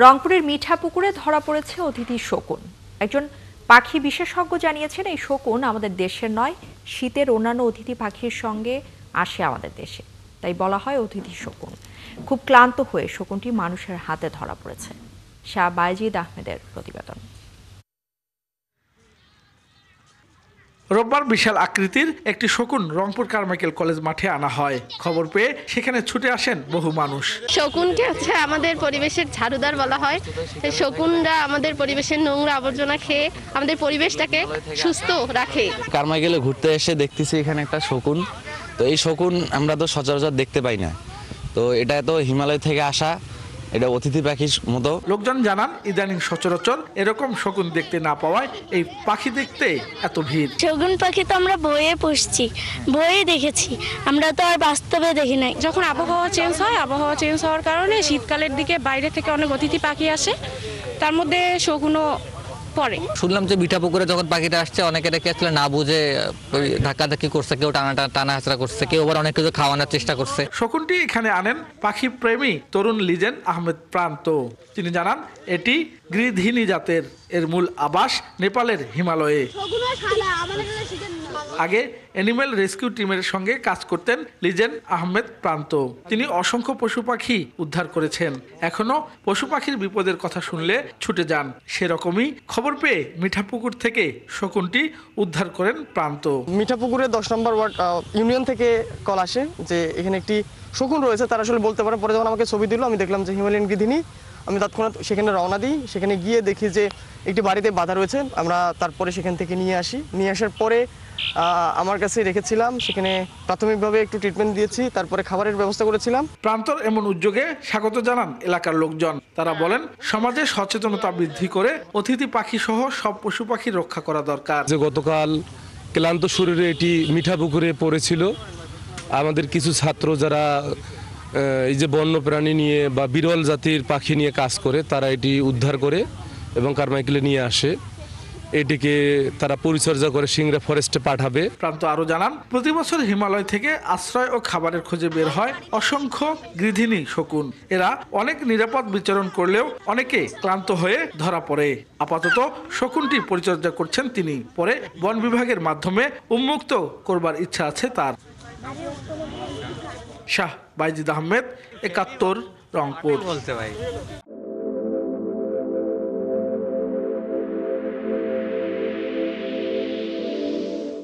রংপুরের মিঠাপুকুরে ধরা পড়েছে অতিথি শকুন। একজন পাখি বিশেষজ্ঞ জানিয়েছেন, এই শকুন আমাদের দেশের নয়, শীতের অন্যান্য অতিথি পাখির সঙ্গে আসে আমাদের দেশে, তাই বলা হয় অতিথি শকুন। খুব ক্লান্ত হয়ে শকুনটি মানুষের হাতে ধরা পড়েছে। শাহ বাইজিদ আহমেদের প্রতিবেদন। রোববার বিশাল আকৃতির একটি শকুন রংপুর কারমাইকেল কলেজ মাঠে আনা হয়। খবর পেয়ে সেখানে ছুটে আসেন বহু মানুষ। শকুনকে আমাদের পরিবেশের ঝাড়ুদার বলা হয়। শকুনরা আমাদের পরিবেশের নোংরা আবর্জনা খেয়ে আমাদের পরিবেশটাকে সুস্থ রাখে। কারমাইকেলে ঘুরতে এসে দেখতেছি এখানে একটা শকুন। তো এই শকুন আমরা তো সচরাচর দেখতে পাই না, তো এটা তো হিমালয় থেকে আসা, এটা অতিথি পাখির মতো। লোকজন জানান, ইদানিং সচরাচর এরকম শকুন দেখতে না পাওয়ায় এই পাখি দেখতে এত ভিড়। শকুন পাখি তো আমরা বইয়ে পুষছি, বইয়ে দেখেছি, আমরা তো আর বাস্তবে দেখি নাই। যখন আবহাওয়া চেঞ্জ হওয়ার কারণে শীতকালের দিকে বাইরে থেকে অনেক অতিথি পাখি আসে, তার মধ্যে শকুনও পড়ে। শুনলাম যে মিঠাপুকুরে যখন পাখিটা আসছে, অনেকে দেখে আসলে না বুঝে ধাক্কাধাক্কি করছে, কেউ টানা হাঁচড়া করছে, কেউ আবার অনেক কিছু খাওয়ানোর চেষ্টা করছে। শকুনটি এখানে আনেন পাখি প্রেমী তরুণ লিজেন আহমেদ প্রান্ত। তিনি জানান, এটি গৃধিনী জাতের, এর মূল আবাস নেপালের হিমালয়ে। আগে অ্যানিমেল রেস্কিউ টিমের সঙ্গে কাজ করতেন লিজেন আহমেদ প্রান্ত। তিনি অসংখ্য পশু পাখি উদ্ধার করেছেন। এখনো পশু পাখির বিপদের কথা শুনলে ছুটে যান। সেরকমই খবর পেয়ে মিঠাপুকুর থেকে শকুনটি উদ্ধার করেন প্রান্ত। মিঠাপুকুরে 10 নম্বর ওয়ার্ড ইউনিয়ন থেকে কল আসে যে এখানে একটি শকুন রয়েছে, তারা আসলে বলতে পারে। পরে যখন আমাকে ছবি দিল, আমি দেখলাম যে হিমালয়ান গৃধিনী। আমি তৎক্ষণাৎ সেখানে রওনা দিই। সেখানে গিয়ে দেখি যে একটি বাড়িতে বাঁধা রয়েছে। আমরা তারপরে সেখান থেকে নিয়ে আসি। নিয়ে আসার পরে আমার কাছে রেখেছিলাম। সেখানে প্রাথমিকভাবে একটু ট্রিটমেন্ট দিয়েছি, তারপরে খাবারের ব্যবস্থা করেছিলাম। প্রান্তর এমন উদ্যোগে স্বাগত জানান এলাকার লোকজন। তারা বলেন, সমাজে সচেতনতা বৃদ্ধি করে অতিথি পাখি সহ সব পশু পাখি রক্ষা করা দরকার। যে গতকাল ক্লান্ত শরীরে এটি মিঠাপুকুরে পড়েছিল, আমাদের কিছু ছাত্র যারা এই যে বন্যপ্রাণী নিয়ে বা বিরল জাতির পাখি নিয়ে কাজ করে, তারা এটি উদ্ধার করে এবং কারমাইকেলে নিয়ে আসে। এটিকে তারা পরিচর্যা করে সিংড়া ফরেস্টে পাঠাবে। প্রান্ত আরো জানান, প্রতি বছর হিমালয় থেকে আশ্রয় ও খাবারের খোঁজে বের হয় অসংখ্য গৃধিনী শকুন। এরা অনেক নিরাপদ বিচরণ করলেও অনেকে ক্লান্ত হয়ে ধরা পড়ে। আপাতত শকুনটি পরিচর্যা করছেন তিনি, পরে বন বিভাগের মাধ্যমে উন্মুক্ত করবার ইচ্ছা আছে তার। শাহ বাইজিদ আহমেদ, ৭১, রংপুর।